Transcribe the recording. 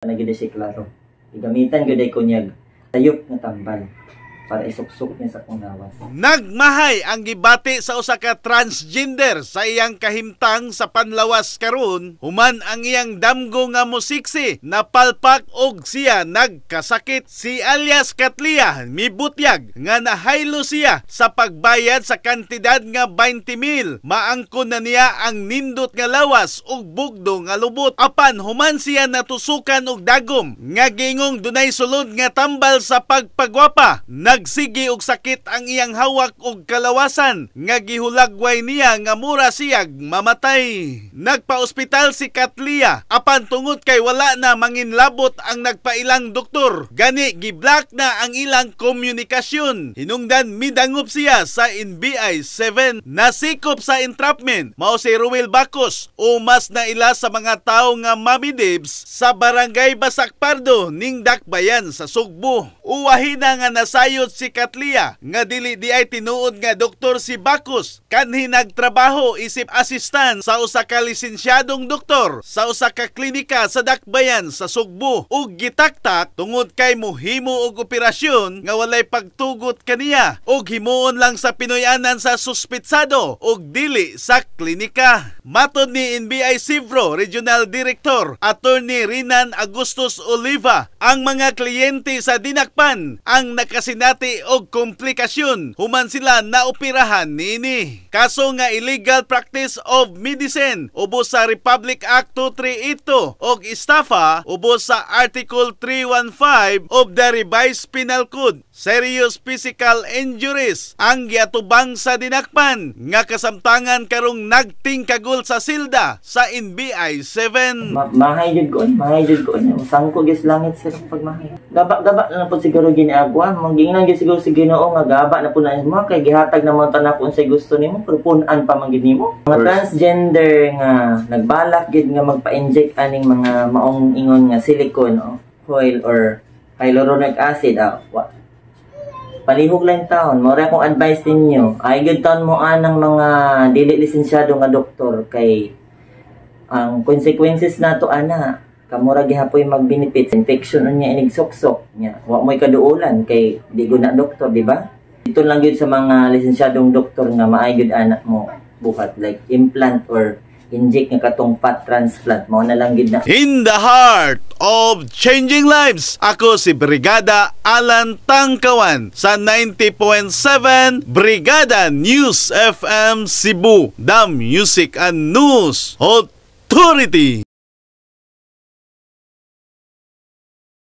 Nagida siya klaro. Igamitan gyud ay kunyag tayop nga tambal para isuksok niya sa kungawas. Nagmahay ang gibati sa usa ka transgender sa iyang kahimtang sa panlawas karon, human ang iyang damgo nga musiksi napalpak og siya nagkasakit. Si alias Katlia mibutyag nga nahaylo siya sa pagbayad sa kantidad nga 20,000. Maangkon na niya ang nindot nga lawas ug bugdo nga lubot. Apan human siya natusukan og dagom nga gingong dunay sulod nga tambal sa pagpagwapa. Nagsigi og sakit ang iyang hawak og kalawasan nga gihulagway niya nga mura siyag mamatay. Nagpa-ospital si Katlia apan tungod kay wala na manginlabot ang nagpailang doktor, gani giblock na ang ilang komunikasyon. Hinungdan midangop siya sa NBI 7. Nasikop sa entrapment mao si Ruel Bacos o mas naila sa mga tawo nga mamidibs sa barangay Basakpardo ning Dakbayan sa Sugbo. Uwahina nga nasayod si Katlia nga dili di ay tinuod nga doktor si Bacos, kanhi nagtrabaho isip asistan sa usa ka lisensyadong doktor sa usa ka klinika sa Dakbayan sa Sugbo ug gitaktak tungod kay mohimo og operasyon nga walay pagtugot kaniya ug himuon lang sa Pinoyanan sa suspitsado ug dili sa klinika. Matod ni NBI Civro Regional Director Attorney Rinan Agustus Oliva, ang mga kliyente sa dinakpan ang nakasinati og komplikasyon human sila naoperahan niini. Kaso nga illegal practice of medicine ubos sa Republic Act 2382 og estafa ubos sa Article 315 of the Revised Penal Code. Serious physical injuries ang giatubang sa dinakpan nga kasamtangan karong nagtingkagol sa silda sa NBI 7. Mahay jud ko. Sangko gis langit sa pagmahay. Gaba na po siguro giniagwa, manggingan gyud siguro si Ginoo nga gaba na po na mo kay gihatag na mo tanan kung say gusto nimo, pero punan pa man gid nimo. Mga transgender nga nagbalak gid nga magpa-inject aning mga maong ingon nga silicone oil or hyaluronic acid. Palihog lang taon, mora akong advice ninyo, ay good taon mo anang mga dili lisensyado nga doktor kay ang consequences nato ana kamura gihapoy magbenefits infection unya inig suksok nya wa moy kaduulan kay di guna doktor, di ba? Dito lang gyud sa mga lisensyadong doktor nga maay gyud anak mo buhat like implant or inject nga katong fat transplant mao na lang gyud na. In the heart of changing lives, ako si Brigada Alan Tangkawan sa 90.7 Brigada News FM Cebu, the Music and News Authority.